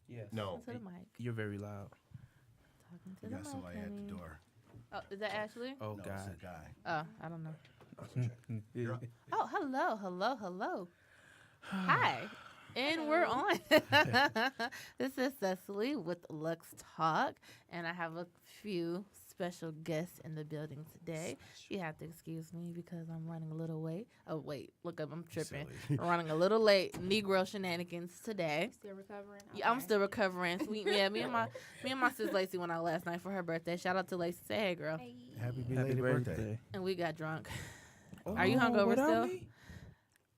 Yes. No. To the mic. You're very loud. Talking to We the got mic, somebody at honey. the door. Oh, is that Ashley? Oh, No, God. it's a guy. Oh, I don't know. Yeah. Oh, hello. Hi. And we're on. This is Cecily with Lux Talk, and I have a few special guests in the building today. You have to excuse me because I'm running a little late. Oh, wait. Look up. I'm tripping. Silly. I'm running a little late. Negro shenanigans today. Still recovering? Yeah, I'm Okay. still recovering. Me and my sis Lacey went out last night for her birthday. Shout out to Lacey. Say hey, girl. Hey. Happy Happy belated birthday. birthday. And we got drunk. Are you hungover without still? me?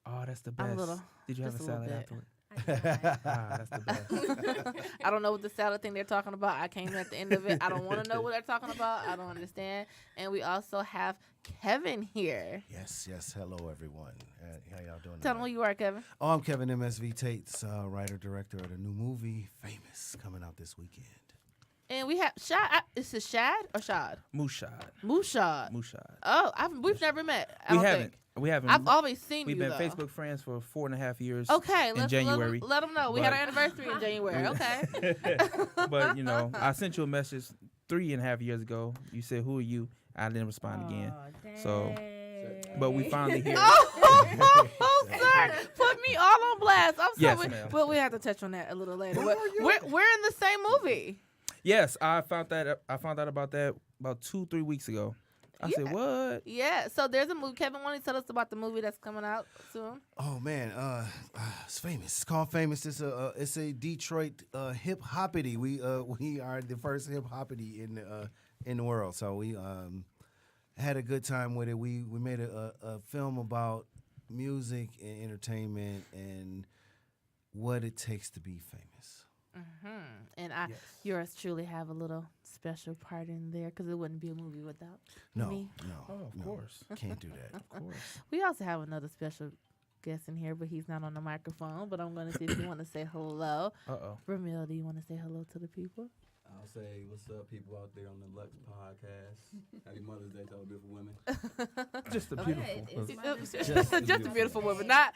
Oh, that's the I'm a best. little- Did you have a just a little salad bit. afterward? I tried. That's the best. I don't know what the salad thing they're talking about. I came at the end of it. I don't want to know what they're talking about. I don't understand. And we also have Kevin here. Yes. Hello, everyone. How y'all doing? Tell them who tonight? you are, Kevin. Oh, I'm Kevin MSV Tate's writer, director of the new movie Famous, coming out this weekend. And we have Shad. Is it Shad or Shad? Mushad. Mushad. Mushad. Oh, we've never met. I We don't haven't. think. We haven't. I've always seen We've you, been though. Facebook friends for 4.5 years. Okay, in let's January. let them know. We had But- our anniversary in January. Okay. But, you know, I sent you a message 3.5 years ago. You said, "Who are you?" I didn't respond again. So, but we finally here. Oh, sir, put me all on blast. I'm Yes, sorry, ma'am. but we have to touch on that a little later. We're in the same movie. Yes, I found out about that about 2-3 weeks ago. I said, Yeah. "What?" Yeah, so there's a movie. Kevin, want to tell us about the movie that's coming out soon? Oh man, it's Famous. It's called Famous. It's a Detroit hip hoppity. We are the first hip hoppity in the world. So we had a good time with it. We made a film about music and entertainment and what it takes to be famous. And Yes. yours truly have a little special part in there because it wouldn't be a movie without No, me. no, Oh, of no, course. can't do that. Of course. We also have another special guest in here, but he's not on the microphone. But I'm going to see if you want to say hello. Uh-oh. Ramil, do you want to say hello to the people? I'll say, what's up, people out there on the Lux podcast? Happy Mother's Day to all beautiful women. Just a Oh, beautiful. yeah, it's look. Mother's Day. Just a beautiful woman, not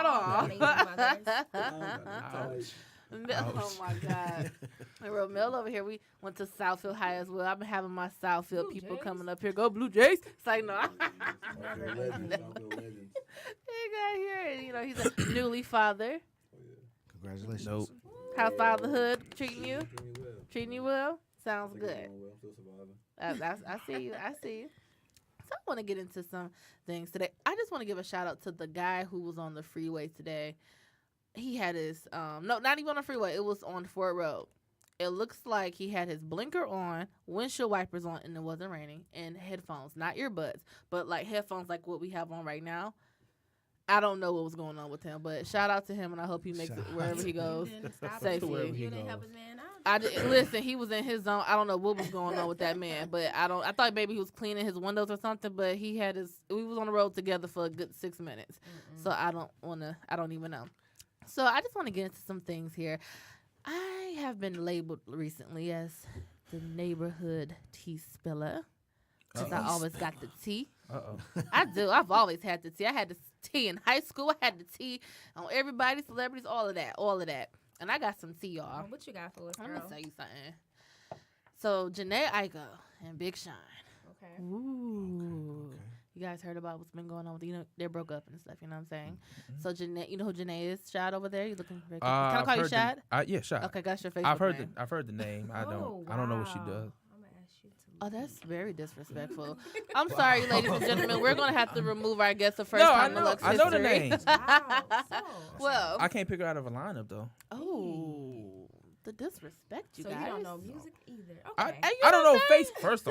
all. Amazing mothers. Ouch. Oh my God. And Romel over here, we went to Southfield High as well. I've been having my Southfield Blue people Jays? coming up here. Go Blue Jays. It's like, no. Okay, legends, Southfield legends. He got here. And, you know, he's a newly father. Oh, yeah. Congratulations. Nope. How's fatherhood treating you? Doing well. Treating you well? Sounds Things are good. going well. Still surviving. I see you. I see you. So I want to get into some things today. I just want to give a shout out to the guy who was on the freeway today. He had his no, not even on the freeway. It was on Ford Road. It looks like he had his blinker on, windshield wipers on, and it wasn't raining, and headphones, not earbuds, but like headphones like what we have on right now. I don't know what was going on with him, but shout out to him, and I hope he makes it Shout wherever he You goes. didn't stop Safely. him. Wherever he You didn't help goes. his man out. Listen, he was in his zone. I don't know what was going on with that man, but I thought maybe he was cleaning his windows or something, but we was on the road together for a good 6 minutes. So I don't even know. So I just want to get into some things here. I have been labeled recently as the neighborhood tea spiller because I always got the tea. Uh-oh. I do. I've always had the tea. I had the tea in high school. I had the tea on everybody, celebrities, all of that. And I got some tea, y'all. What you got for us, I'm girl? gonna tell you something. So Janae Aiko and Big Sean. Okay. Ooh. Okay. You guys heard about what's been going on with they broke up and stuff, you know what I'm saying? So Janae, you know who Janae is? Shad over there? You looking very Can I I've call you heard Shad? Yeah, Shad. Okay, that's your Facebook I've heard name. I've heard the name. I Oh, don't know what she wow. does. I'm gonna ask you to. Oh, that's very disrespectful. I'm sorry, ladies and gentlemen. We're gonna have to remove our guest the first No, time I in Lux know the history. names. Wow. So, Well, I can't pick her out of a lineup though. oh, the disrespect, you so guys. you don't know music either. I, Okay. I don't know face. First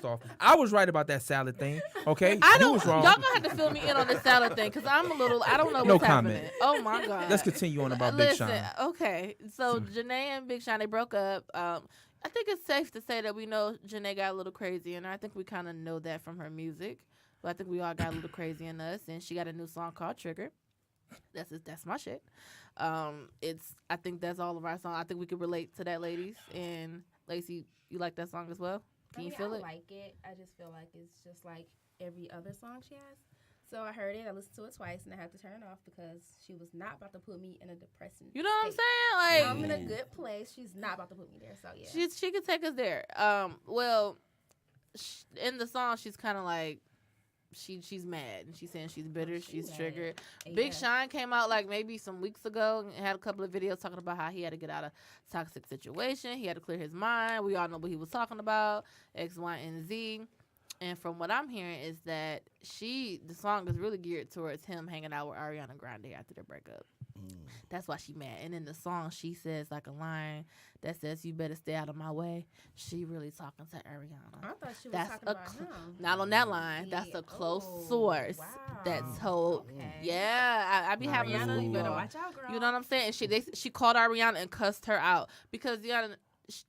off, I was right about that salad thing. Okay, I you don't. was Y'all wrong. gonna have to fill me in on this salad thing because I'm a little. I don't know No what's comment. happening. Oh my God. Let's continue on about Big Listen, Sean. okay. So Janae and Big Sean, they broke up. I think it's safe to say that we know Janae got a little crazy, and I think we kind of know that from her music. But I think we all got a little crazy in us, and she got a new song called Trigger. That's my shit. I think that's all of our song. I think we could relate to that, ladies. And Lacey, you like that song as well? Can you feel I it? like it. I just feel like it's just like every other song she has. So I heard it. I listened to it twice, and I had to turn it off because she was not about to put me in a depressing. You know what I'm state. saying? Like, I'm in a good place. She's not about to put me there. So yeah. she could take us there. Well, in the song, she's kind of like, she's mad and she's saying she's bitter, she's mad. triggered. Yeah. Big Sean came out like maybe some weeks ago and had a couple of videos talking about how he had to get out of toxic situation. He had to clear his mind. We all know what he was talking about, X, Y, and Z. And from what I'm hearing is that the song is really geared towards him hanging out with Ariana Grande after their breakup. That's why she mad. And in the song, she says like a line that says, "You better stay out of my way." She really talking to Ariana. I thought she was That's talking a about him. Not on that line. That's Yeah. a close Oh, source. wow. That's told. Okay. Yeah, I be having this. Ariana, you better Ooh. watch out, girl. You know what I'm saying? And she called Ariana and cussed her out because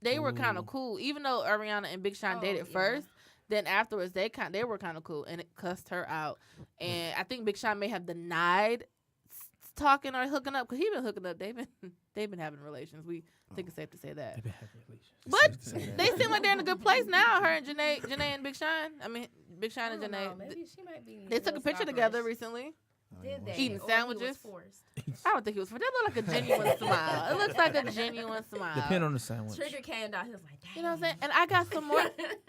they were kind of cool. Even though Ariana and Big Sean dated yeah. first, then afterwards they were kind of cool, and it cussed her out. And I think Big Sean may have denied talking or hooking up because he been hooking up. They've been having relations. We think it's safe to say that. But they seem like they're in a good place now. Her and Janae and Big Sean. I mean, Big Sean and I don't know. Janae. Maybe she might be. They took a picture together recently. Did they? Eating Or he was sandwiches. forced? I don't think it was for. That looked like a genuine smile. It looks like a genuine smile. Depend on the sandwich. Trigger came down. He was like, dang. You know what I'm saying? And I got some more.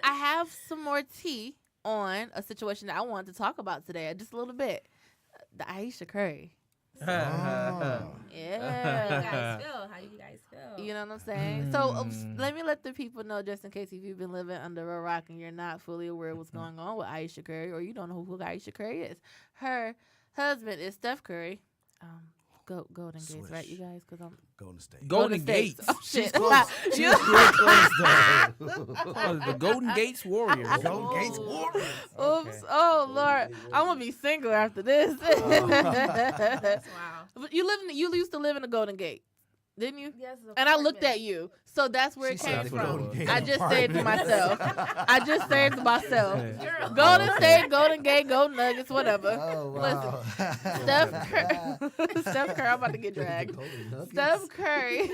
I have some more tea on a situation that I wanted to talk about today, just a little bit. The Aisha Curry. How you Yeah. guys feel? How do you guys feel? You know what I'm saying? So let me let the people know, just in case if you've been living under a rock and you're not fully aware of what's going on with Aisha Curry, or you don't know who Aisha Curry is. Her husband is Steph Curry. Golden Gates, right, you guys? Because I'm Golden State. Golden Gates. Oh shit! close. She was real close, though. The Golden Gates Warriors. Golden Gates Warriors. Oops! Oh Lord, I'm gonna be single after this. That's wow. But you used to live in the Golden Gate, didn't you? Yes, And I looked at you, so that's where She it said came the from. Golden Gate I just saved apartment. myself. I just saved myself. Yeah. Golden State, Golden Gate, Golden Nuggets, whatever. Oh, wow. Steph Curry. Steph Curry, I'm about to get dragged. Golden Nuggets. Steph Curry.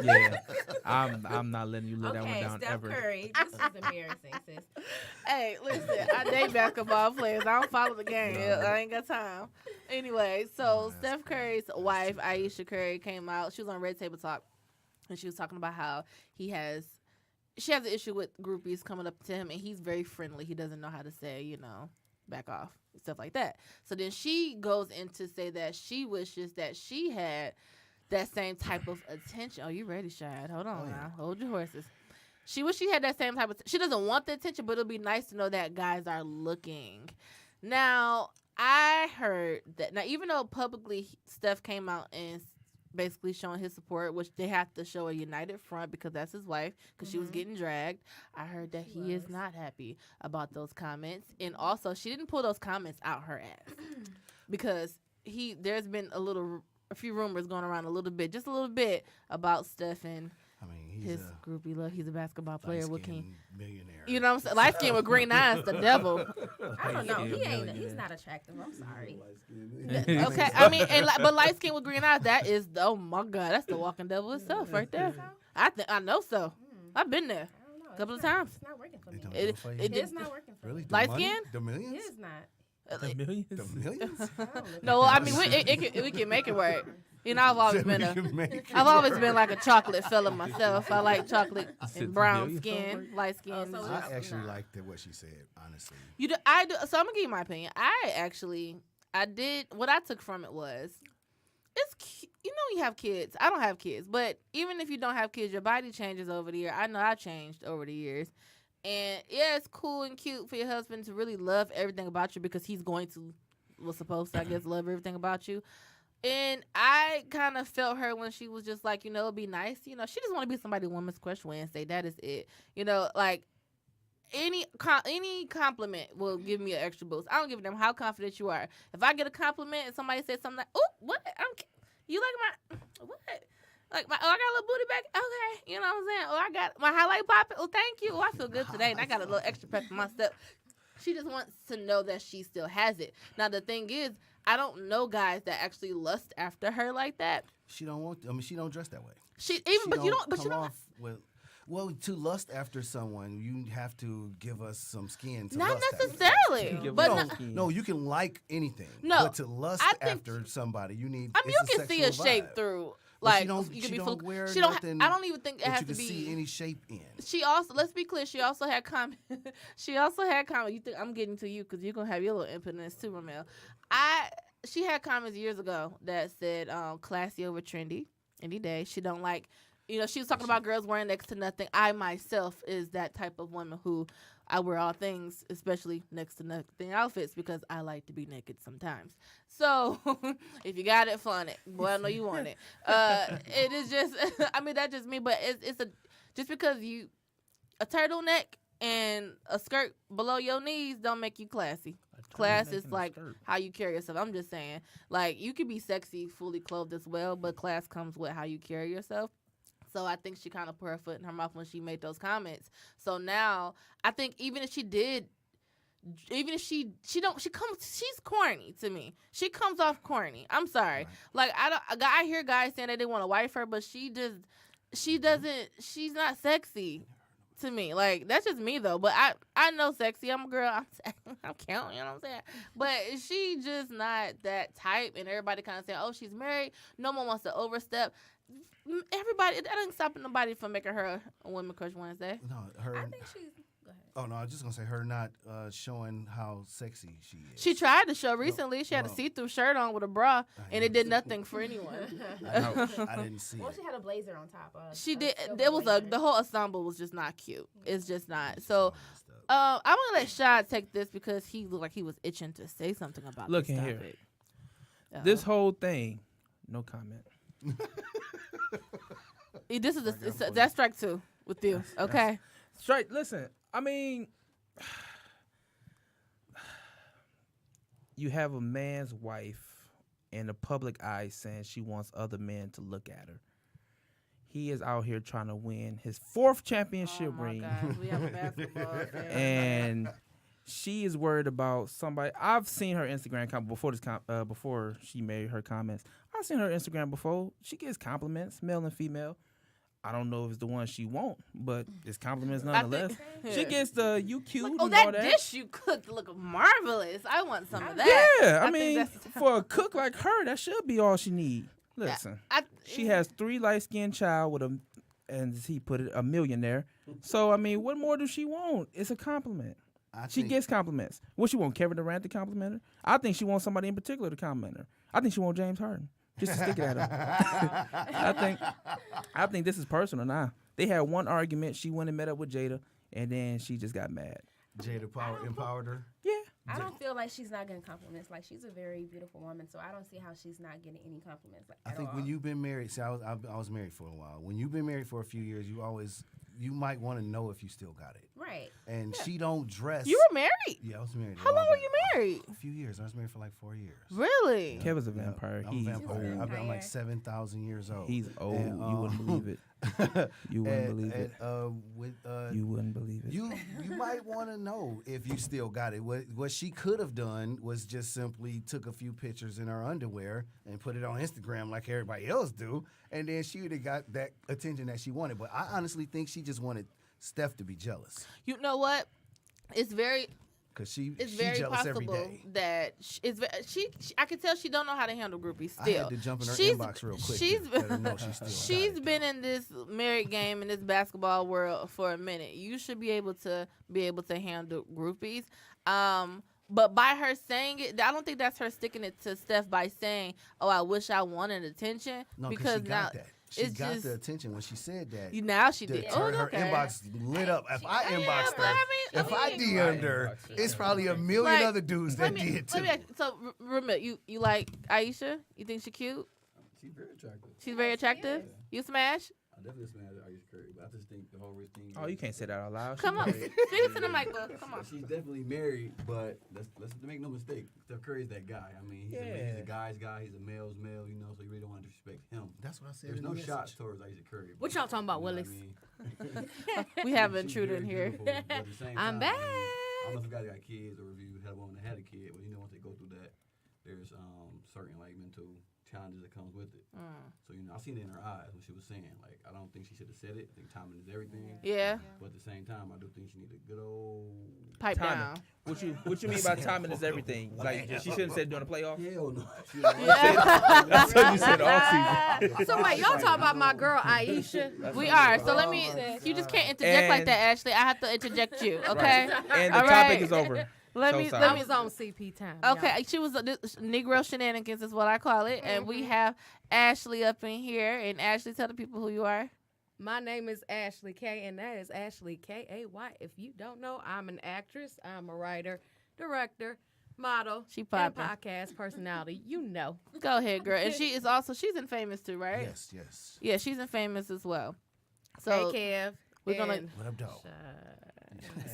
Yeah, I'm not letting you let that one Okay, down Steph ever. Curry. This is embarrassing, sis. Hey, listen, I date basketball players. I don't follow the game. I ain't got time. Anyway, so Steph Curry's wife, Aisha Curry, came out. She was on Red Table Talk, and she was talking about how she has an issue with groupies coming up to him, and he's very friendly. He doesn't know how to say, back off, stuff like that. So then she goes in to say that she wishes that she had that same type of attention. Oh, you ready, Shad? Hold on now. Hold your horses. She wish she had that same type of she doesn't want the attention, but it'll be nice to know that guys are looking. Now, I heard that even though publicly Steph came out and basically showing his support, which they have to show a united front because that's his wife, because she was getting dragged. I heard that he is not happy about those comments. And also, she didn't pull those comments out her ass because there's been a few rumors going around just a little bit about Steph and He's his groupie love. He's a basketball player. What can millionaire. you know what I'm saying? Light skin with green eyes, the devil. I don't know. Yeah, He's not attractive. I'm sorry. Okay, I mean, but light skin with green eyes, that is, oh my God, that's the walking devil itself right there. I know so. I've been there I don't know. a couple of times. It's not working for They me. don't It- do it for you? it- It's not working for Really? me. The Light money? skin? The millions? It is not. The millions? The millions? I don't look No, at I mean we can make it work. I've always been I've always been like a chocolate fella myself. I like chocolate said and brown millions skin, somewhere? light skin. so I actually Nah. liked what she said, honestly. I do. So I'm gonna give you my opinion. I did. What I took from it was, you have kids. I don't have kids, but even if you don't have kids, your body changes over the year. I know I changed over the years, and yeah, it's cool and cute for your husband to really love everything about you because he's going to, supposed to, I guess, love everything about you. And I kind of felt her when she was just like, it'd be nice. She just want to be somebody Women's Crush Wednesday. That is it. Like any compliment will give me an extra boost. I don't give a damn how confident you are. If I get a compliment and somebody says something like, "Oh, what? You like my what? Like I got a little booty back. Okay, you know what I'm saying? Oh, I got my highlight popping. Oh, thank you. Oh, I feel good today, and I got a little extra pep in my step." She just wants to know that she still has it. Now the thing is, I don't know guys that actually lust after her like that. She don't want. She don't dress that way. But you don't. come off with. Well, to lust after someone, you have to give us some skin to Not lust after. necessarily, Give but us no, skin. No, you can like anything. No, but to lust I think- after somebody, you need. I mean, it's you can see a sexual shape vibe. through. But Like she don't, you she can be don't full. wear She don't. nothing I don't even think it that has you to can be. see any shape in. She also, let's be clear, she also had comment. She also had comment. You think I'm getting to you because you're gonna have your little impotence too, Ramel. She had comments years ago that said classy over trendy any day. She don't like, she was talking about girls wearing next to nothing. I myself is that type of woman who I wear all things, especially next to nothing outfits, because I like to be naked sometimes. So if you got it, flaunt it. Boy, I know you want it. It is just, I mean, that's just me. But just because a turtleneck and a skirt below your knees don't make you classy. Class is like how you carry yourself. I'm just saying, like, you can be sexy, fully clothed as well, but class comes with how you carry yourself. So I think she kind of put her foot in her mouth when she made those comments. So now I think even if she she's corny to me. She comes off corny. I'm sorry. Right. Like I hear guys saying that they want to wife her, but she's not sexy to me. Like, that's just me though. But I know sexy. I'm a girl. I'm counting, you know what I'm saying? But she just not that type, and everybody kind of saying, oh, she's married. No one wants to overstep. Everybody, that doesn't stop nobody from making her a Women Crush Wednesday. No, her. I think she's. Go ahead. Oh no, I was just gonna say her not showing how sexy she is. She tried to show recently. She had a well, see-through shirt on with a bra, and it did nothing for anyone. I didn't see Well, it. she had a blazer on top. She did. silver There was blazer. the whole ensemble was just not cute. It's just not. So I'm gonna let Shad take this because he looked like he was itching to say something about Look this in here. topic. This whole thing, no comment. This is that's strike 2 with you. Okay. Straight. Listen, I mean, you have a man's wife in the public eye saying she wants other men to look at her. He is out here trying to win his 4th championship ring. God. We have a basketball fan. And she is worried about somebody. I've seen her Instagram before she made her comments. I've seen her Instagram before. She gets compliments, male and female. I don't know if it's the one she want, but it's compliments nonetheless. She gets the you cute Like, and oh, all that that. dish you cooked look marvelous. I want some of that. Yeah, I think mean, that's- for a cook like her, that should be all she need. Listen, she has 3 light-skinned child with and he put it, a millionaire. So I mean, what more does she want? It's a compliment. She gets compliments. What she want? Kevin Durant to compliment her? I think she wants somebody in particular to compliment her. I think she wants James Harden just to stick it at her. I think this is personal now. They had one argument. She went and met up with Jada, and then she just got mad. Jada empowered her. Yeah. I don't feel like she's not getting compliments. Like, she's a very beautiful woman, so I don't see how she's not getting any compliments. Like, I think when you've been married, see, I was married for a while. When you've been married for a few years, you might want to know if you still got it. Right. And she don't dress. You were married? Yeah, I was married. How long were you married? A few years. I was married for like 4 years. Really? Kevin's a vampire. I'm He's a vampire. old. I'm like 7,000 years old. He's old. And, You wouldn't believe it. You wouldn't believe it. You wouldn't believe it. You might want to know if you still got it. What she could have done was just simply took a few pictures in her underwear and put it on Instagram like everybody else do, and then she would have got that attention that she wanted. But I honestly think she just wanted Steph to be jealous You know what? It's very because she's very jealous every possible day. that she I can tell she don't know how to handle groupies I still. had to jump in her She's- inbox real quick. she's- to let her know she still She's got it. been in this married game in this basketball world for a minute. You should be able to handle groupies. But by her saying it, I don't think that's her sticking it to Steph by saying, "Oh, I wish I wanted attention." No, because she now got that. She it's got just the attention when she said that. now she did. Her okay. inbox lit up. If I inboxed but her, I mean, if I DM'd her, it's probably a million Like, other dudes that did too. So, Ramit, you like Aisha? You think she cute? She's very attractive. She's very attractive. You smash? I definitely smash Ayesha Curry, but I just think the whole rich thing. Oh, you can't say that out loud. Come on, She speak to the mic, bro. Come on. She's definitely married, but let's make no mistake. Steph Curry's that guy. I mean, he's a guy's guy. He's a male's male, you know. So you really don't want to disrespect him. That's what I said. There's in no the shots message. towards Ayesha Curry. What y'all talking about, you know Willis? what I mean? We have an She's intruder very in here. beautiful, but at the same I'm time, back. I don't know if you guys got kids or if you had a woman that had a kid, but you know once they go through that, there's certain like mental challenges that comes with it. So I seen it in her eyes when she was saying, like, I don't think she should have said it. I think timing is everything. Yeah. But at the same time, I do think she need a good old pipe timing. down. What you mean by timing is everything? Like she shouldn't have said during the playoffs. Hell no. That's what you said all season. So wait, y'all talk about my girl Aisha. We are. So let me. You just can't interject like that, Ashley. I have to interject you. Okay. And the All topic right. is over. Let me. I was on CP time. Okay, she was Negro shenanigans is what I call it, and we have Ashley up in here. And Ashley, tell the people who you are. My name is Ashley K, and that is Ashley K-A-Y. If you don't know, I'm an actress. I'm a writer, director, model, and podcast personality. You know. Go ahead, girl. And she's in Famous too, right? Yes. Yeah, she's in Famous as well. So hey, Kev. we're gonna. What up, dog?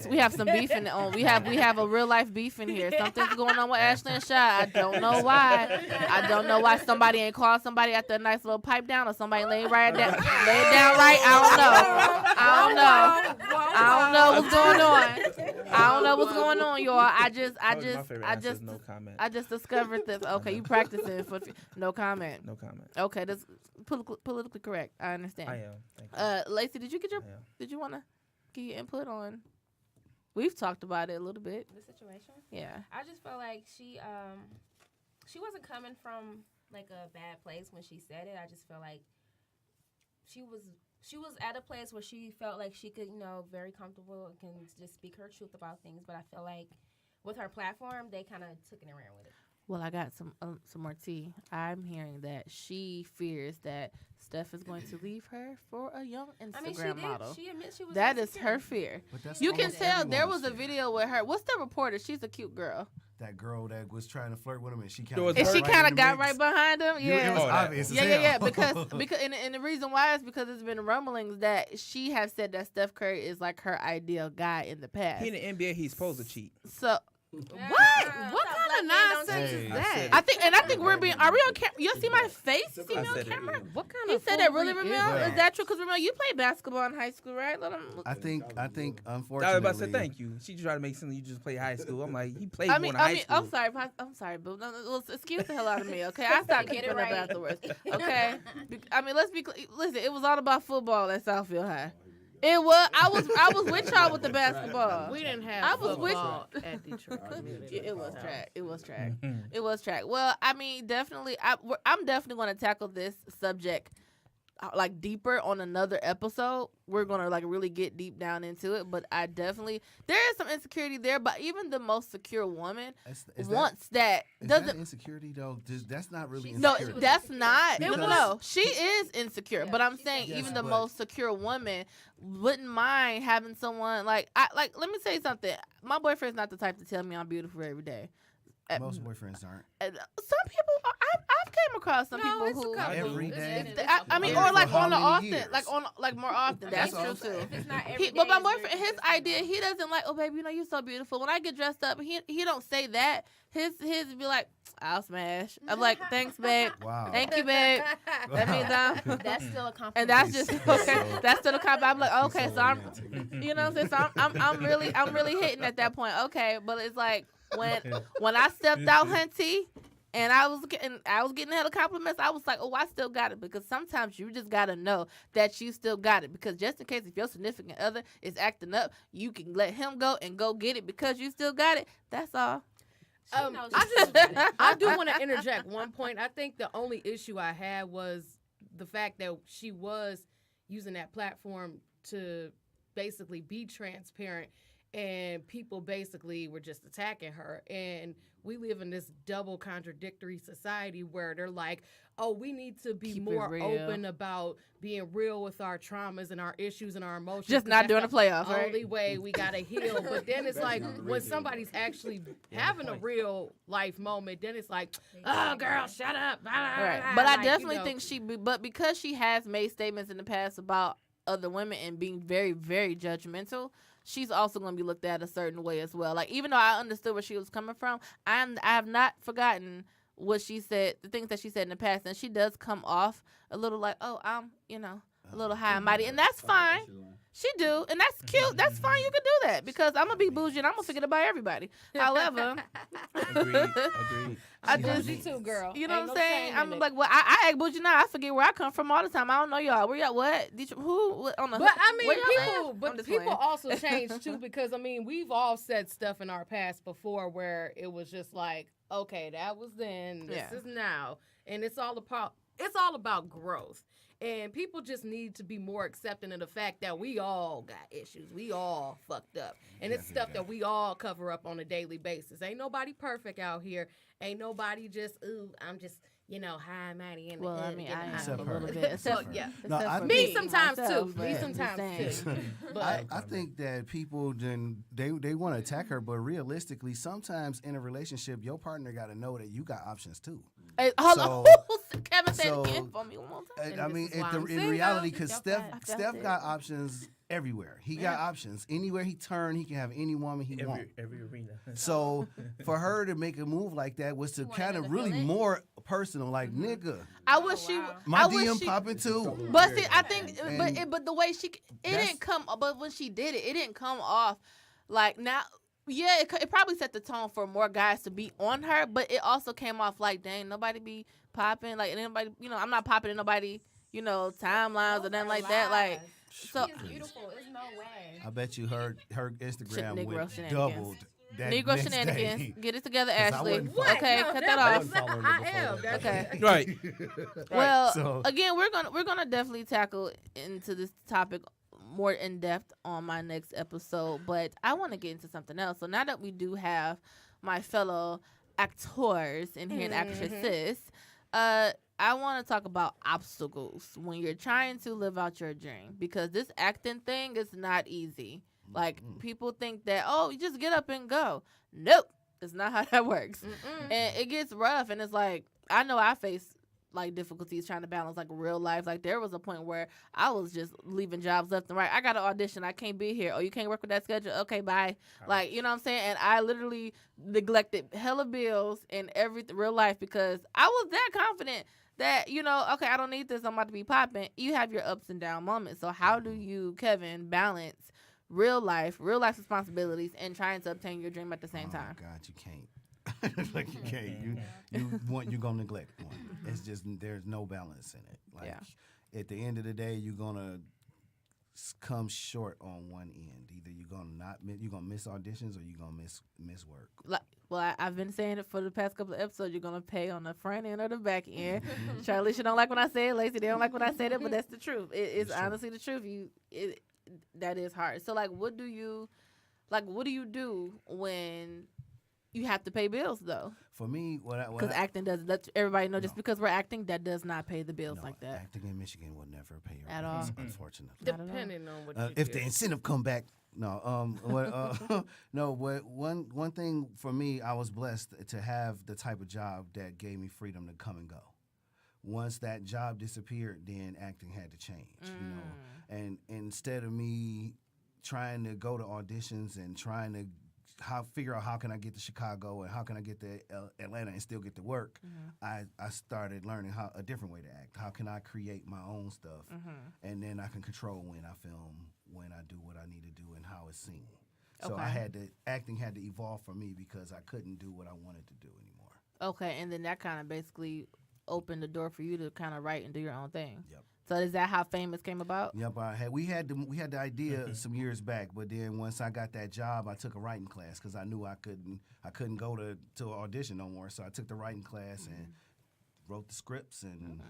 So we have some beef in on. We have a real life beef in here. Something's going on with Ashley and Shy. I don't know why. I don't know why somebody ain't called somebody after a nice little pipe down, or somebody lay it down right. I don't know what's going on. I don't know what's going on, y'all. I just no comment. I just discovered this. Okay, you practicing for no comment. No comment. Okay, that's politically correct. I understand. I am. Thank you. Lacey, did you want to get your input on? We've talked about it a little bit. The situation? Yeah. I just felt like she wasn't coming from like a bad place when she said it. I just felt like she was at a place where she felt like she could, very comfortable and can just speak her truth about things. But I feel like with her platform, they kind of took it and ran with it. Well, I got some more tea. I'm hearing that she fears that Steph is going to leave her for a young Instagram model. She admits she was. That is her fear. You can tell there was a video with her. What's the reporter? She's a cute girl. That girl that was trying to flirt with him, and she kind of got right behind him. Yeah, it was obvious. Yeah. Because and the reason why is because there's been rumblings that she has said that Steph Curry is like her ideal guy in the past. He in the NBA, he's supposed to cheat. So. What kind of nonsense is that? I think we're being. Are we on camera? You see my face? See me on camera? What kind He of? said that really, Ramil? Is that true? Because Ramil, you played basketball in high school, right? Let him. I think unfortunately. I was about to say thank you. She tried to make something you just play high school. I'm like, he played more in high school. I'm sorry, but excuse the hell out of me, okay? I stopped keeping up afterwards, okay? Let's be clear. Listen, it was all about football at Southfield High. It was. I was with y'all with the basketball. We didn't have football at Detroit. It was track. It was track. Well, definitely. I'm definitely going to tackle this subject like deeper on another episode. We're going to like really get deep down into it. But I definitely there is some insecurity there. But even the most secure woman wants that. Doesn't that insecurity though? That's not really insecurity. No, that's not. No. She is insecure. Yeah, but I'm saying even the most secure woman wouldn't mind having someone like let me say something. My boyfriend's not the type to tell me I'm beautiful every day. Most boyfriends aren't. Some people, I've came across some people who every day. Or like on the often, like more often. That's true too. It's not every day. But my boyfriend, his idea, he doesn't like. Oh baby, you're so beautiful. When I get dressed up, he don't say that. His be like, I'll smash. I'm like, thanks, babe. Wow. Thank you, babe. That means that's still a compliment. And that's just okay. That's still a compliment. I'm like, okay, so I'm, you know what I'm saying? So I'm really hitting at that point. Okay, but it's like when I stepped out, hunty, and I was getting hella compliments. I was like, oh, I still got it, because sometimes you just gotta know that you still got it, because just in case if your significant other is acting up, you can let him go and go get it because you still got it. That's all. I do want to interject one point. I think the only issue I had was the fact that she was using that platform to basically be transparent, and people basically were just attacking her. And we live in this double contradictory society where they're like, oh, we need to be more open about being real with our traumas and our issues and our emotions. Just not during the playoffs, right? Only way we got to heal. But then it's like when somebody's actually having a real life moment, then it's like, oh, girl, shut up. Right. But I definitely think but because she has made statements in the past about other women and being very, very judgmental, she's also going to be looked at a certain way as well. Like, even though I understood where she was coming from, I have not forgotten what she said, the things that she said in the past. And she does come off a little like, oh, I'm, a little high and mighty. And that's fine. She do, and that's cute. That's fine. You can do that because I'm gonna be bougie and I'm gonna forget about everybody. However, Agreed. I Bougie too, girl. You know Ain't what I'm no saying? shame I'm in it. like, well, I act bougie now. I forget where I come from all the time. I don't know y'all. Where y'all? What? Who? What, on the? But I where y'all mean, at? I'm but just people playing. also change too because I mean, we've all said stuff in our past before where it was just like, okay, that was then, this is now, and it's all about growth. And people just need to be more accepting of the fact that we all got issues. We all fucked up. And it's stuff that we all cover up on a daily basis. Ain't nobody perfect out here. Ain't nobody just, I'm just, high and mighty. Well, I mean, I am Except a her. little bit. So, Except, yeah. No, except I for Me sometimes myself, too. but Me I'm sometimes just too. saying. But I think that people they want to attack her, but realistically, sometimes in a relationship, your partner got to know that you got options too. Hey, hold So- on. Kevin said so- it again for me one more time. And I this mean, is why I'm in single. reality, because It's your fault. Steph got options everywhere. He got options anywhere he turned. He can have any woman he wants. Every arena. So for her to make a move like that was to wanted kind him of to really feel it? more personal, like nigga. I wish she. wow. My I wish DM she, popping too. But see, I think, And but the way it that's- didn't come. But when she did it, it didn't come off like now. Yeah, it probably set the tone for more guys to be on her, but it also came off like, dang, nobody be popping, like anybody, I'm not popping in nobody, timelines or nothing like that, like. So She is beautiful. There's no way. I bet you her Instagram Negro went shenanigans. doubled. That Negro next shenanigans. day. Get it together, 'Cause I Ashley. wasn't what? Okay, No, cut that that was- off. following her I before am. that. That's Right. Well, So- again, we're gonna definitely tackle into this topic more in depth on my next episode, but I want to get into something else. So now that we do have my fellow actors in here and actresses, I want to talk about obstacles when you're trying to live out your dream, because this acting thing is not easy. Like, people think that, oh, you just get up and go. Nope, it's not how that works. And it gets rough, and it's like, I know I face like difficulties trying to balance like real life. Like, there was a point where I was just leaving jobs left and right. I got an audition, I can't be here. Oh, you can't work with that schedule? Okay, bye. Like, you know what I'm saying? And I literally neglected hella bills and everything real life because I was that confident that, okay, I don't need this, I'm about to be popping. You have your ups and down moments. So how do you, Kevin, balance real life responsibilities and trying to obtain your dream at the same time? Oh God, you can't. Like, you can't. You're gonna neglect one. It's just there's no balance in it. Like, at the end of the day, you're gonna come short on one end. Either you're gonna miss auditions or you're gonna miss work. Well, I've been saying it for the past couple of episodes. You're gonna pay on the front end or the back end. Charlie, she don't like when I say it. Lacey, they don't like when I say it, but that's the truth. It's honestly the truth. That is hard. So, like, what do you do when you have to pay bills, though? For me, because acting does let everybody know, just because we're acting, that does not pay the bills like that Acting in Michigan will never pay your at bills, all. unfortunately. depending on what you If do. the incentive come back, no. No. But one thing for me, I was blessed to have the type of job that gave me freedom to come and go. Once that job disappeared, then acting had to change. And instead of me trying to go to auditions and trying to figure out how can I get to Chicago and how can I get to Atlanta and still get to work, I started learning a different way to act. How can I create my own stuff, and then I can control when I film, when I do what I need to do, and how it's seen. So acting had to evolve for me because I couldn't do what I wanted to do anymore. Okay, and then that kind of basically opened the door for you to kind of write and do your own thing. Yep. So is that how Famous came about? Yep, we had the idea some years back, but then once I got that job, I took a writing class because I knew I couldn't go to an audition no more. So I took the writing class and wrote the scripts, and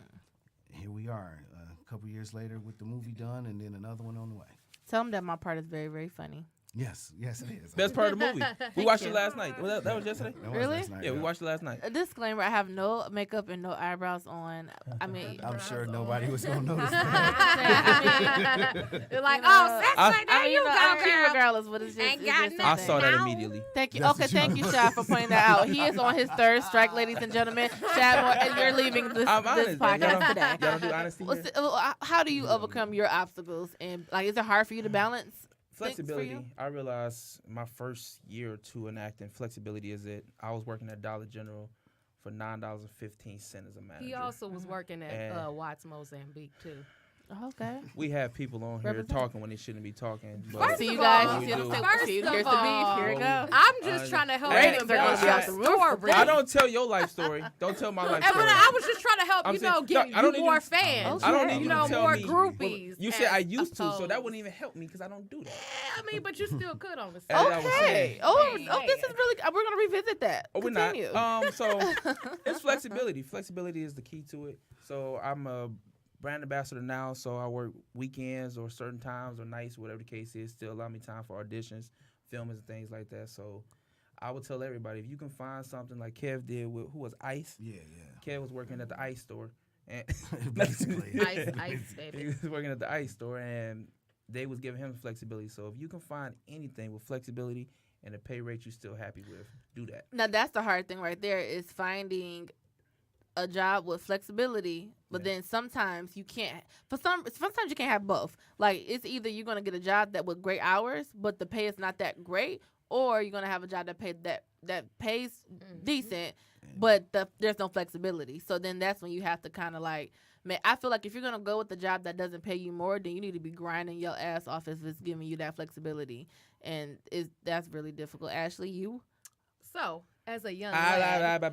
here we are, a couple years later with the movie done, and then another one on the way. Tell them that my part is very, very funny. Yes, it is. Best part of the movie. We watched it last night. Well, that was yesterday? That was Really? last night, Yeah, we watched it last night. A disclaimer, I have no makeup and no eyebrows on. I mean, I'm sure nobody was gonna notice that. They're like, know, sex I- right there, you I'm go, cute girl. regardless, but it's just, Ain't it's got just I something. saw that immediately. Thank you. That's Okay, what you thank you, Shad, for pointing that out. He is on his third strike, ladies and gentlemen. Shad Moore, and you're leaving this I'm honest. podcast Y'all don't- today. Y'all don't do honesty here? How do you overcome your obstacles? And like, is it hard for you to balance? Flexibility. you? I realized my first year or two in acting, flexibility is it. I was working at Dollar General for $9.15 as a manager. He also was working at And- Watts Mozambique too. Okay. We have people on here talking when they shouldn't be talking. First See of you guys. all, You see what I'm first saying? of Here's the beef. all, Here it goes. I'm just trying to help Hey, you embellish I- your I- story. I don't tell your life story. Don't tell my life And story. I was just trying to help, I'm you know, saying- get no, I don't you need more you- fans. I don't need you to tell more me. groupies. You said I as used to, so that opposed- wouldn't even help me because I don't do that. I mean, but you still could on the As I was Okay. saying. Oh, this is really. We're gonna revisit that. Oh, we're Continue. not. So it's flexibility. Flexibility is the key to it. So I'm a brand ambassador now, so I work weekends or certain times or nights, whatever the case is. Still allow me time for auditions, filmings, and things like that. So I would tell everybody, if you can find something like Kev did with, who was Ice? Yeah. Kev was working at the Ice store. And Basically. Ice, baby. he was working at the Ice store, and they was giving him flexibility. So if you can find anything with flexibility and a pay rate you're still happy with, do that. Now that's the hard thing right there is finding a job with flexibility, but then sometimes you can't. Sometimes you can't have both. Like it's either you're gonna get a job that with great hours, but the pay is not that great, or you're gonna have a job that pays decent, but there's no flexibility. So then that's when you have to kind of like. Man, I feel like if you're gonna go with a job that doesn't pay you more, then you need to be grinding your ass off if it's giving you that flexibility, and that's really difficult. Ashley, you? So, as a young lad,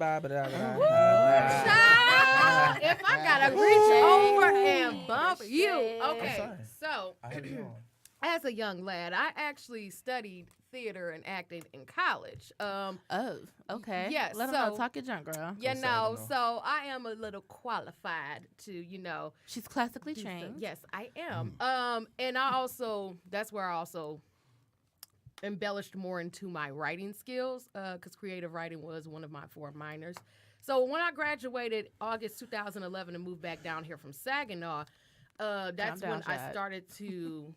if I gotta reach over and bump you, okay. So, as a young lad, I actually studied theater and acting in college. Okay. Yeah, Let them know. Talk your junk, girl. So I am a little qualified to, She's classically trained. Yes, I am. And that's where I also embellished more into my writing skills, because creative writing was one of my 4 minors. So when I graduated August 2011 and moved back down here from Saginaw, that's when I started to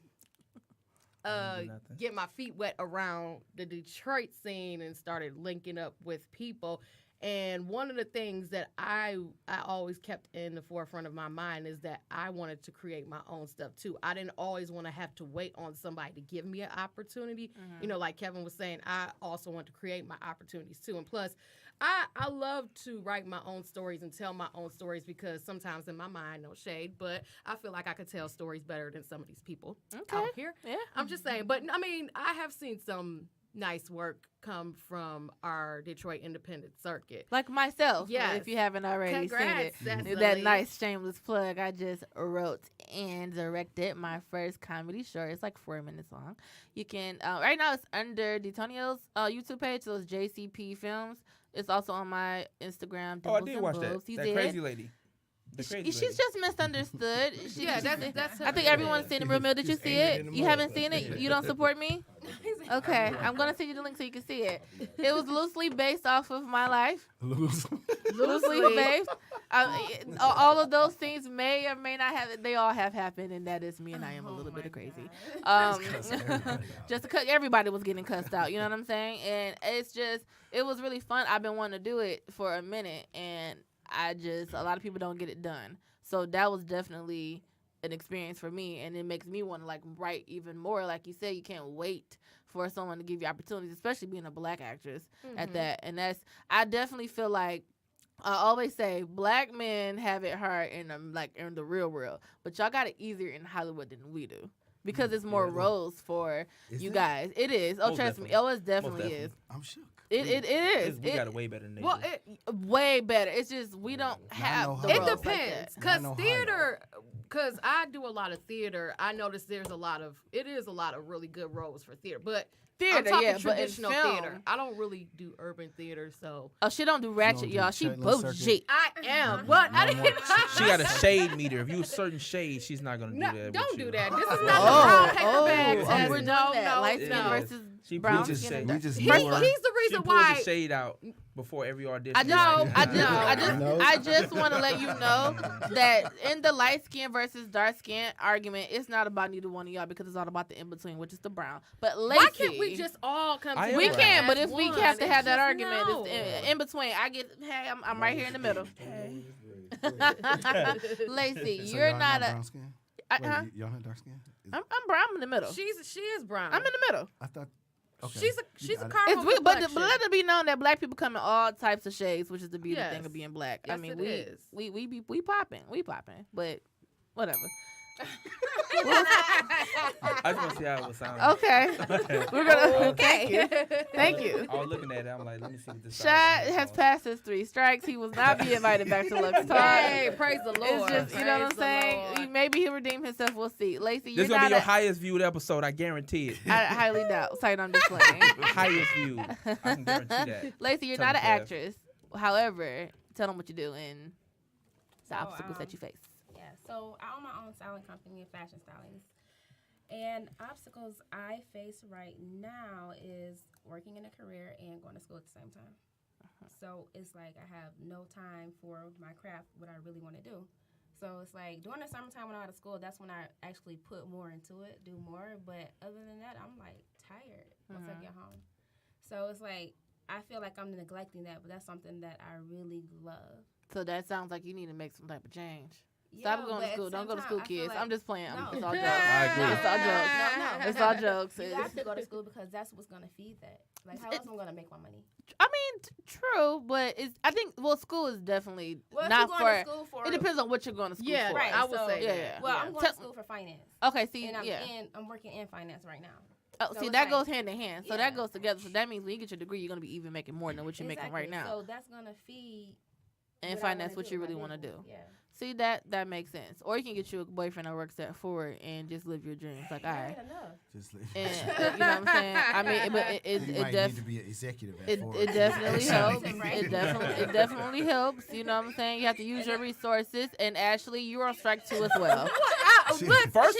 get my feet wet around the Detroit scene and started linking up with people. And one of the things that I always kept in the forefront of my mind is that I wanted to create my own stuff too. I didn't always want to have to wait on somebody to give me an opportunity. Like Kevin was saying, I also want to create my opportunities too. And plus, I love to write my own stories and tell my own stories because sometimes in my mind, no shade, but I feel like I could tell stories better than some of these people out here. Yeah. I'm just saying. But, I mean, I have seen some nice work come from our Detroit independent circuit. Like myself. Yes. If you haven't already seen it. That nice shameless plug. I just wrote and directed my first comedy short. It's like 4 minutes long. You can, right now it's under D'Antonio's YouTube page, so it's JCP Films. It's also on my Instagram. I did watch that. That crazy lady. She's just misunderstood. That's I think everyone's seen it. Real Mill, did you see it? You haven't seen it? You don't support me? Okay, I'm gonna send you the link so you can see it. It was loosely based off of my life. Loosely based. All of those things may or may not have. They all have happened, and that is me, and I am a little bit of crazy. Just because everybody was getting cussed out, you know what I'm saying? And it was really fun. I've been wanting to do it for a minute, and a lot of people don't get it done. So that was definitely an experience for me, and it makes me want to like write even more. Like you said, you can't wait for someone to give you opportunities, especially being a black actress at that. And I definitely feel like I always say black men have it hard in the real world, but y'all got it easier in Hollywood than we do. Because it's more roles for you guys. It is. Oh, trust me. Oh, it definitely is. I'm shook. It is. We got it way better than they do. Way better. It's just we don't have the It roles depends. Because theater, because I do a lot of theater, I notice it is a lot of really good roles for theater. But I'm talking traditional theater. I don't really do urban theater, so. Oh, she don't do ratchet, y'all. She bougie. I am. What? I didn't. She got a shade meter. If you a certain shade, she's not gonna do that. Don't do that. This is not the brown paper bag test. We're doing that. Light skin versus brown skin. He's the reason why. She pulls the shade out before every audition. I just want to let you know that in the light skin versus dark skin argument, it's not about neither one of y'all because it's all about the in between, which is the brown. But Lacey, why can't we just all come together? We can, but if we have to have that argument, it's in between. I'm right here in the middle. Lacey, So you're y'all not brown skin? Wait, y'all not dark skin? I'm brown. I'm in the middle. She is brown. I'm in the middle. I thought. Okay. She's a caramel complexion. But let it be known that black people come in all types of shades, which is the beauty thing of being black. Yes, I mean, it is. we popping, but whatever. I just want to see how it would sound. Okay. We're gonna. Thank you. Thank you. I was looking at it. I'm like, let me see what this Shad has passed his 3 strikes. He will not be invited back to Lux Talk. Hey, praise the Lord. It's just, you know what I'm Praise the saying? Lord. Maybe he'll redeem himself. We'll see. Lacey, you're This is going to not be your highest viewed episode. I guarantee it. I highly doubt. Sorry, I'm just playing. Highest viewed. I can guarantee that. Lacey, you're Tell not them, an Kev. actress. However, tell them what you do and the So, obstacles that you face. Yeah, so I own my own styling company and fashion stylings. And obstacles I face right now is working in a career and going to school at the same time. So it's like I have no time for my craft, what I really want to do. So it's like during the summertime when I'm out of school, that's when I actually put more into it, do more. But other than that, I'm like tired once I get home. So it's like I feel like I'm neglecting that, but that's something that I really love. So that sounds like you need to make some type of change. Yeah, Stop going to but school. at the Don't go to same school, time, I feel kids. like- I'm just playing. No. It's all jokes. I agree. It's all jokes. No. It's all jokes. You have to go to school because that's what's going to feed that. Like, how else am I going to make my money? I mean, true, but I think school is definitely Well, if not you're for. going to school for... It depends on what you're going to school Yeah, for. Right, I would so- say Yeah, that. yeah. Well, I'm going Tell- to school for finance. Okay, see, And yeah. I'm working in finance right now. Oh, So see, it's that like- goes hand in hand. So Yeah. that goes together. So that means when you get your degree, you're going to be even making more than what you're making right now. So that's going to feed... And what I finance wanna what do, you my really want to do. business. Yeah. See, that makes sense. Or you can get you a boyfriend that works at Ford and just live your dreams. Like, all right. Right enough. Just And, you know what I'm saying? I mean, but it you it might def need to be an executive at it, Ford. it definitely helps. Right. It definitely helps. You know what I'm saying? You have to use your resources. And Ashley, you're on strike 2 as well. First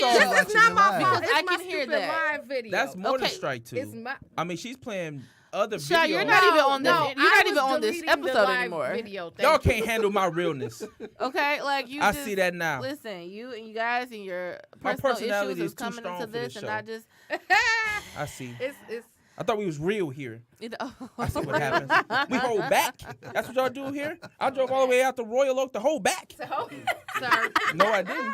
off, This is not my fault. Because It's I my can hear stupid that. live video. that's more than Okay. strike 2. It's my. I mean, she's playing other videos. Sha, you're not even on this. No, You're not I even was on this deleting the episode live anymore. Video. Y'all Thank you. can't handle my realness. Okay, like you. I just, see that now. Listen, you guys and your My personal personality issues is too coming strong into for this, this and show. not just. I see. It's I thought we was real here. Oh. I see what happens. We hold back. That's what y'all do here. I drove all the way out to Royal Oak to hold back. sorry. No, I didn't.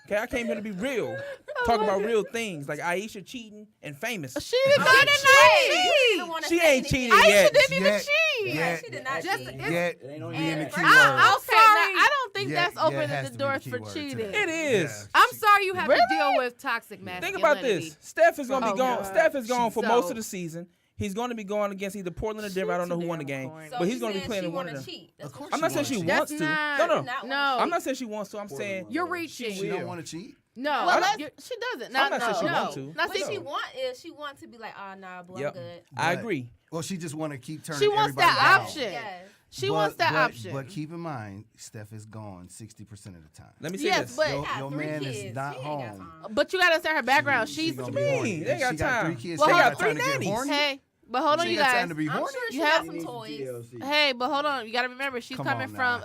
Okay, I came here to be real. Talk about real things like Aisha cheating and famous. She did not cheat. She ain't cheated Aisha yet. didn't even Yet. cheat. Yeah, She did not Just- cheat. yet It ain't on being the you. key I'm word. sorry. I don't think Yeah, that's yeah, it opening has the to be doors the for key word cheating. today. It is. Yeah. I'm sorry you have Really? to deal with toxic masculinity. Think about this. Steph is gonna Oh, be gone. God. Steph is gone for So- most of the season. He's going to be going against either Portland or Denver. I don't know who won the game, So but he's going to be playing in one of them. Cheat. Of course I'm not saying she That's wants to. not- No. No, I'm not saying she wants to. I'm saying You're reaching. She don't want to cheat. No, Well, you're- she doesn't. I'm not saying she no. wants to. Now, What see, she want is she wants to be like, oh, nah, boy, Yep. I'm good. I But- agree. Well, she just want to keep turning. She wants everybody that down. option. Yes. She wants that option. But keep in mind, Steph is gone 60% of the time. Let me say Yes, this. but- Your, Got your 3 man kids. is not She ain't got home. time. But you got to understand her background. She She's gonna What be you mean? horny. They She got got time. 3 kids. Well, She hold got on, time to 3 get nannies. horny. Hey, but hold on, She you got guys. time to be I'm horny. sure she You got have- some toys. Hey, but hold on. You got to remember, she's Come coming on from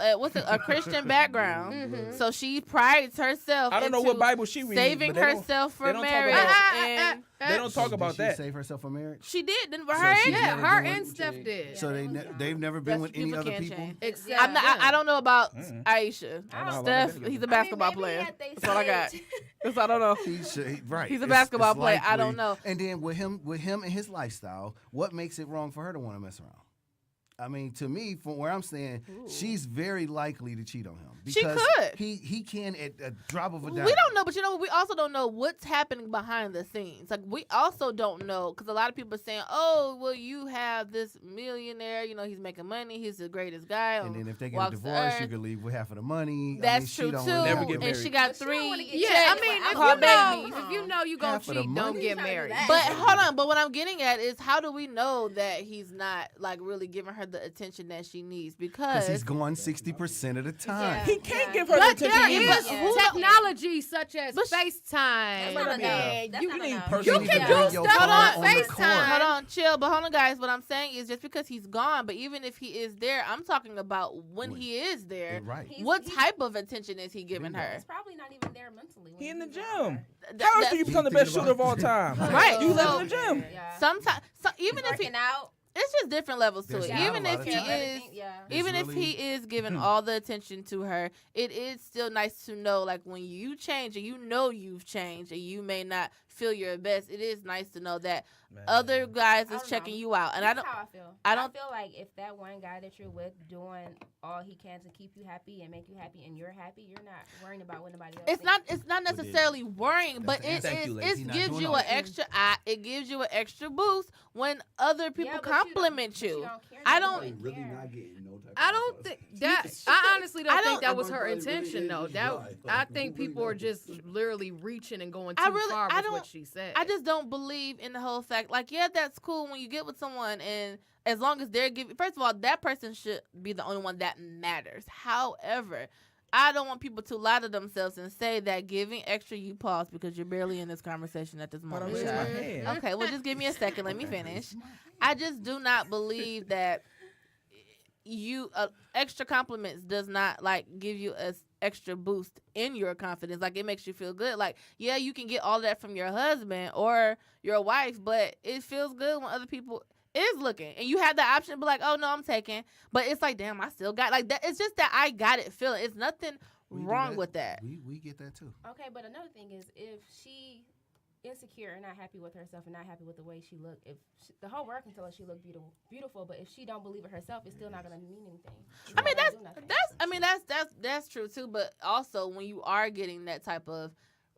a Christian background. Mhm. So she prides herself I don't know into what Bible she reads, saving but they don't- herself for they don't talk marriage. about- And They don't talk about Did she that. save herself for marriage? she did, didn't for So her. she- yeah, never her been and with- Steph did. So they've never been with any People other can't people? change. Except I don't know about Mm-mm. Aisha. I don't know how long Steph, they've been he's a together. basketball player. That's all I got. That's all I don't know. Right. He's a It's- basketball it's player. I don't likely- know. And then with him and his lifestyle, what makes it wrong for her to want to mess around? I mean, to me, from where I'm standing, she's very likely to cheat on him She because could. he can at a drop of a dime. We don't know, but you know what? We also don't know what's happening behind the scenes. Like, we also don't know, because a lot of people are saying, oh, well, you have this millionaire, you know, he's making money, he's the greatest guy. And then if they get a walks the divorce, you earth. could leave with half of the money. That's she true, don't too. really Never know get it. And married. she got But she don't 3 wanna get Yeah, cheated I with mean, if call you know, babies. if you know you gonna Half of the cheat, don't money. get Trying to do married. that. But hold on, but what I'm getting at is, how do we know that he's not, like, really giving her the attention that she needs? Because Because he's gone 60% of the time. He can't give her But the attention. there he is needs. Yeah. technology such as But FaceTime. That's not That's enough. That's you not need enough. personal You You can can do bring your stuff phone on on the court. FaceTime. hold on, chill. But hold on, guys. What I'm saying is, just because he's gone, but even if he is there, I'm talking about when he is there. Right. What type of attention is he giving her? He's probably not even there mentally. when He in the he's gym. around her. How else do you become the best Thinking shooter of all about- time? Right, You so- live in the gym. Yeah. Sometimes, even if he, Working out. it's just different levels to There's it. not Even a lot if of he time. is, Everything, yeah. even It's if really- he is giving all the attention to her, it is still nice to know, like, when you change and you know you've changed and you may not feel your best, it is nice to know that other guys is checking you out. And That's how I feel. I feel like if that one guy that you're with doing all he can to keep you happy and make you happy and you're happy, you're not worrying about what anybody else It's not necessarily worrying, but it gives you an extra boost when other people compliment you. I don't think that. I honestly don't think that was her intention, though. I think people are just literally reaching and going too far with what she said. I just don't believe in the whole fact. Like, yeah, that's cool when you get with someone, and as long as they're giving. First of all, that person should be the only one that matters. However, I don't want people to lie to themselves and say that giving extra, you pause because you're barely in this conversation at this moment. Okay, well, just give me a second. Let me finish. I just do not believe that extra compliments does not like give you a extra boost in your confidence. Like, it makes you feel good. Like, yeah, you can get all that from your husband or your wife, but it feels good when other people is looking and you have the option to be like, oh no, I'm taking, but it's like, damn, I still got like that. It's just that I got it feeling. It's nothing wrong with that. We get that too. Okay, but another thing is, if she insecure and not happy with herself and not happy with the way she look, the whole world can tell her she look beautiful, but if she don't believe it herself, it's still not gonna mean anything. That's true too. But also, when you are getting that type of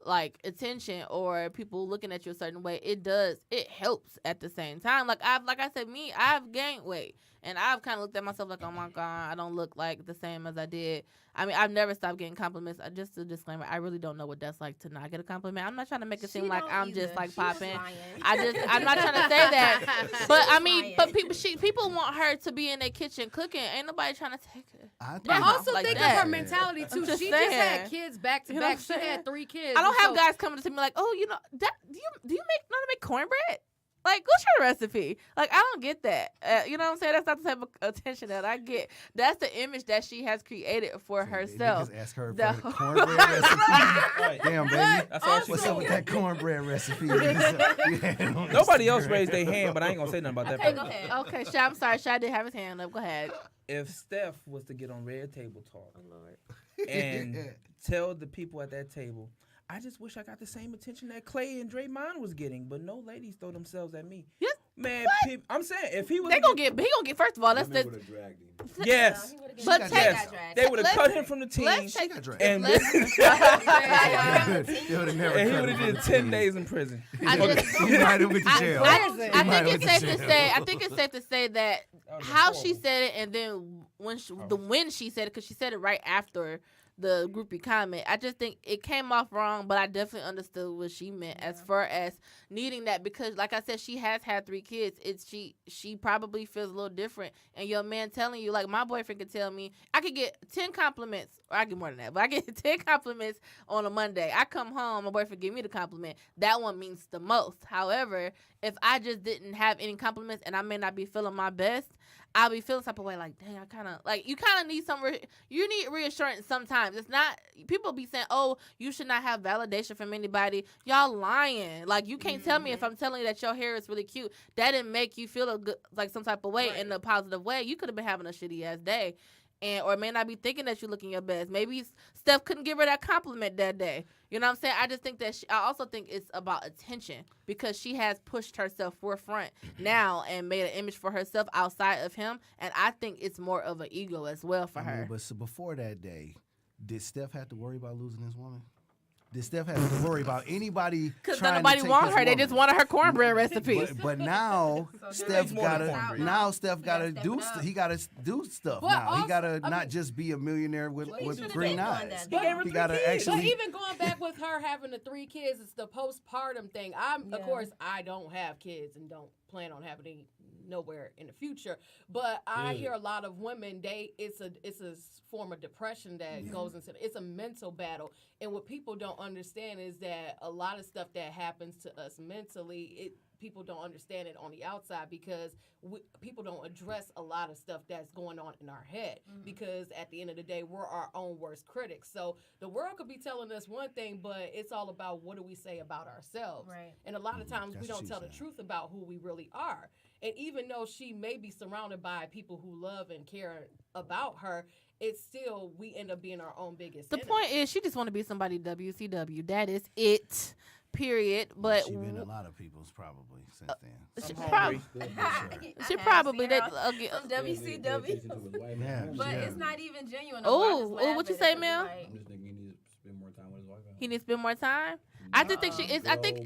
like attention or people looking at you a certain way, it helps at the same time. I've gained weight and I've kind of looked at myself like, oh my God, I don't look like the same as I did. I mean, I've never stopped getting compliments. Just a disclaimer, I really don't know what that's like to not get a compliment. I'm not trying to make it seem like I'm just like popping. I'm not trying to say that. But I mean, but people want her to be in their kitchen cooking. Ain't nobody trying to take it. But also think of her mentality too. She just had kids back to back. She had 3 kids. I don't have guys coming to me like, oh, you know, do you know how to make cornbread? Like, what's your recipe? Like, I don't get that. You know what I'm saying? That's not the type of attention that I get. That's the image that she has created for herself. They just ask her for the cornbread recipe. Damn, baby. What's up with that cornbread recipe? Nobody else raised their hand, but I ain't going to say nothing about that. Okay, go ahead. Okay, Shy, I'm sorry. Shy didn't have his hand up. Go ahead. If Steph was to get on Red Table Talk and tell the people at that table, I just wish I got the same attention that Clay and Draymond was getting, but no ladies throw themselves at me. Yes, man. I'm saying if he was, he gonna get. First of all, that's the. Yes, but they would have cut him from the team, and he would have did 10 days in prison. He might have went to jail. I think it's safe to say that how she said it, and then when she said it, because she said it right after the groupie comment, I just think it came off wrong, but I definitely understood what she meant as far as needing that, because like I said, she has had 3 kids. She probably feels a little different, and your man telling you, like my boyfriend could tell me, I could get 10 compliments, or I get more than that, but I get 10 compliments on a Monday. I come home, my boyfriend give me the compliment. That one means the most. However, if I just didn't have any compliments and I may not be feeling my best, I'll be feeling some type of way, like, dang, you kind of need you need reassurance sometimes. It's not, people be saying, oh, you should not have validation from anybody. Y'all lying. Like, you can't tell me if I'm telling you that your hair is really cute, that didn't make you feel like some type of way in a positive way. You could have been having a shitty ass day. Or may not be thinking that you're looking your best. Maybe Steph couldn't give her that compliment that day. You know what I'm saying? I just think that I also think it's about attention, because she has pushed herself forefront now and made an image for herself outside of him. And I think it's more of an ego as well for her. But so before that day, did Steph have to worry about losing this woman? Did Steph have to worry about anybody? Because nobody wanted her. Woman? They just wanted her cornbread recipe. But now Steph gotta do. He gotta do stuff now. Also, he gotta not just be a millionaire with green eyes. He gotta actually. But even going back with her having the 3 kids, it's the postpartum thing. Of course, I don't have kids and don't plan on having any nowhere in the future, but I hear a lot of women, it's a form of depression that goes into it's a mental battle. And what people don't understand is that a lot of stuff that happens to us mentally, people don't understand it on the outside, because people don't address a lot of stuff that's going on in our head, because at the end of the day, we're our own worst critics. So the world could be telling us one thing, but it's all about what do we say about ourselves. Right. And a lot of times we don't tell the truth about who we really are. And even though she may be surrounded by people who love and care about her, it's still, we end up being our own biggest enemy. The point is, she just want to be somebody WCW. That is it. period. But She been a lot of people's probably since then. She I'm probably, hungry. she probably did. Some WCW. Yeah, But yeah. it's not even genuine. Oh, what you say, Mel? I'm just thinking he needs to spend more time with his wife. He needs to spend more time. I just think she is. I think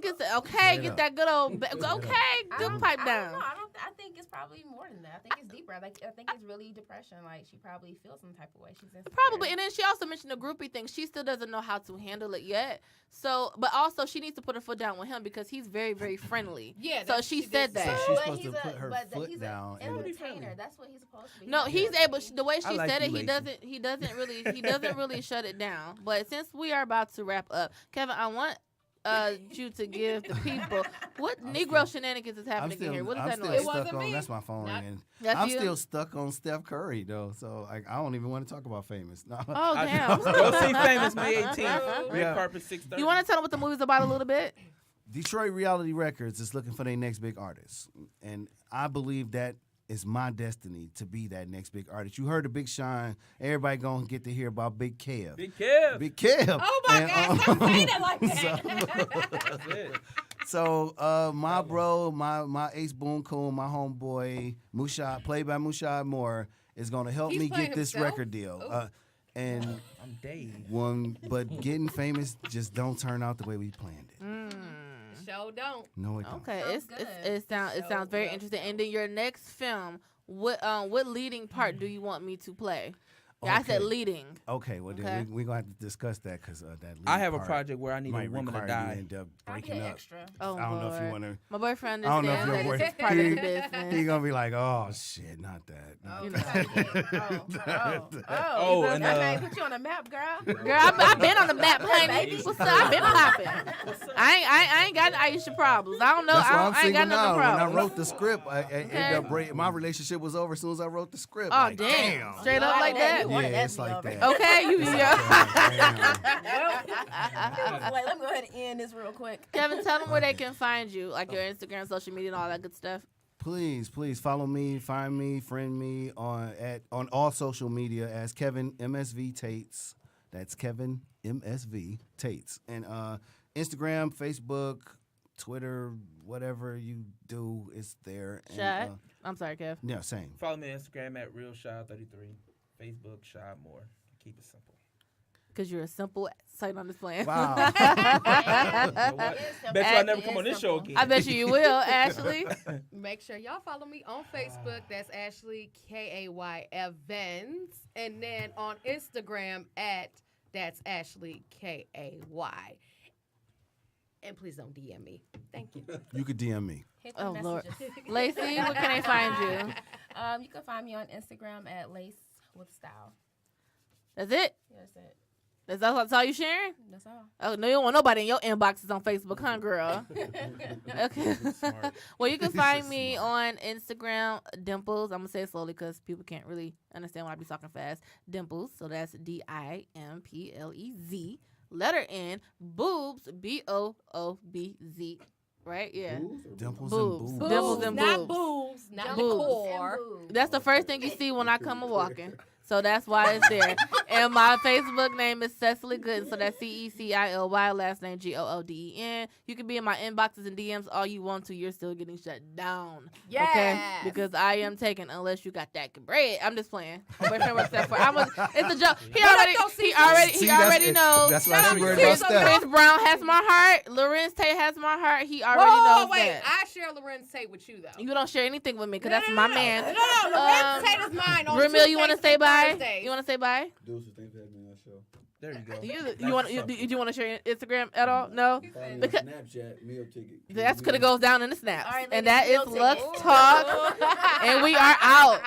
it's okay. Straight Get up. that good old. Okay, good pipe I down. don't know. I think it's probably more than that. I think it's deeper. I think it's really depression. Like she probably feels some type of way. She's insecure. Probably, and then she also mentioned the groupie thing. She still doesn't know how to handle it yet. So, but also she needs to put her foot down with him because he's very, very friendly. Yeah. So she said So that. she's But supposed he's to put her foot he's down an and entertainer. That's what he's supposed to be. No, he's able. The way I she like said it, you, he Lacey. doesn't really shut it down. But since we are about to wrap up, Kevin, I want you to give the people what Negro shenanigans is happening in here. What is I'm that still noise? It wasn't stuck on. me. That's my phone Not- ringing. That's I'm you? still stuck on Steph Curry though, so I don't even want to talk about famous. No. Oh damn! Go see Famous May 18th. Red Yeah. carpet 6:30. You want to tell them what the movie's about a little bit? Detroit Reality Records is looking for their next big artist, and I believe that is my destiny to be that next big artist. You heard of Big Sean. Everybody gonna get to hear about Big Kev. Big Kev. Big Kev. Oh my And, God! Stop saying it like that. That's it. So my bro, my ace boom coon, my homeboy Mushad, played by Mushad Moore, is gonna help He's me playing get this himself? record deal. Oh. And I'm Dave. but getting famous just don't turn out the way we planned it. Show don't. No, it don't. Okay, Sounds it good. sounds very interesting. And then your next film, what leading part do you want me to play? Yeah, I said Okay. leading. Okay, well Okay. then we're gonna have to discuss that because that. I have a lead part project where I need a might woman to require you die. end up I breaking get up. extra. Oh, I don't know if you Lord. want to. My boyfriend I don't know if understands your that it's boy- part of the he- business. He's gonna be like, oh shit, not that. Oh, You Oh, and, I put you on a map, girl. Girl, I've been on the map, honey. What's up? I've been popping. I ain't got Aisha problems. I don't know. That's why I'm I ain't got single no now. When I problems. wrote the script, I ended up my relationship was over as soon as I wrote the script. Oh like, damn! Straight up like that. You wanted Yeah, that it's to be like over. that. Okay, you It's yeah. like that. Damn. Wait, let me go ahead and end this real quick. Kevin, tell them where they can find you, like your Instagram, social media, and all that good stuff. Please follow me, find me, friend me on all social media as Kevin MSV Tates. That's Kevin MSV Tates. And Instagram, Facebook, Twitter, whatever you do, it's there. Shot. And, I'm sorry, Kev. yeah, same. Follow me on Instagram at RealShad33. Facebook, Shad Moore. Keep it simple. Because you're a simple sight on this plan. Wow. You know what? Bet you I'll never come on this show again. I bet you will, Ashley. Make sure y'all follow me on Facebook. That's Ashley Kay Evans, and then on Instagram that's Ashley Kay. And please don't DM me. Thank you. You could DM me. Hit the Oh, Lord. messages. Lacey, where can they find you? You can find me on Instagram at Lace with Style. That's it? Yeah, that's it. That's all you sharing? That's all. Oh, no, you don't want nobody in your inboxes on Facebook, huh, girl? Okay. Smart. Well, you can find me on Instagram, Dimples. I'm going to say it slowly because people can't really understand when I be talking fast. Dimples. So that's DIMPLEZ. Letter N. Boobs. BOOBZ. Right? Yeah. Dimples Boobs. and boobs. Dimples and not boobs. boobs, not Boobs. the core. That's the first thing you see when I come a walking. So that's why it's there. And my Facebook name is Cecily Gooden. So that's CECILY, last name GOODEN. You can be in my inboxes and DMs all you want to. You're still getting shut down. Yes. Okay? Because I am taken unless you got that bread. I'm just playing. My boyfriend works that for. It's a joke. He already knows. That's why she worried Chris, about Steph. Chris Brown has my heart. Lorenz Tate has my heart. He already Whoa, knows wait. that. I share Lorenz Tate with you, though. You don't share anything with me because that's my man. No, Lorenz Tate is mine. On Ramil, you want to Tuesdays say bye? and Thursdays. You want to say bye? Deuces, thanks for having me on that show. There you go. You want to share your Instagram at all? No. Follow me on Because- Snapchat, meal ticket. That's because it goes down in the snaps. All right, and ladies, that is meal Lux ticket. Talk. And we are out.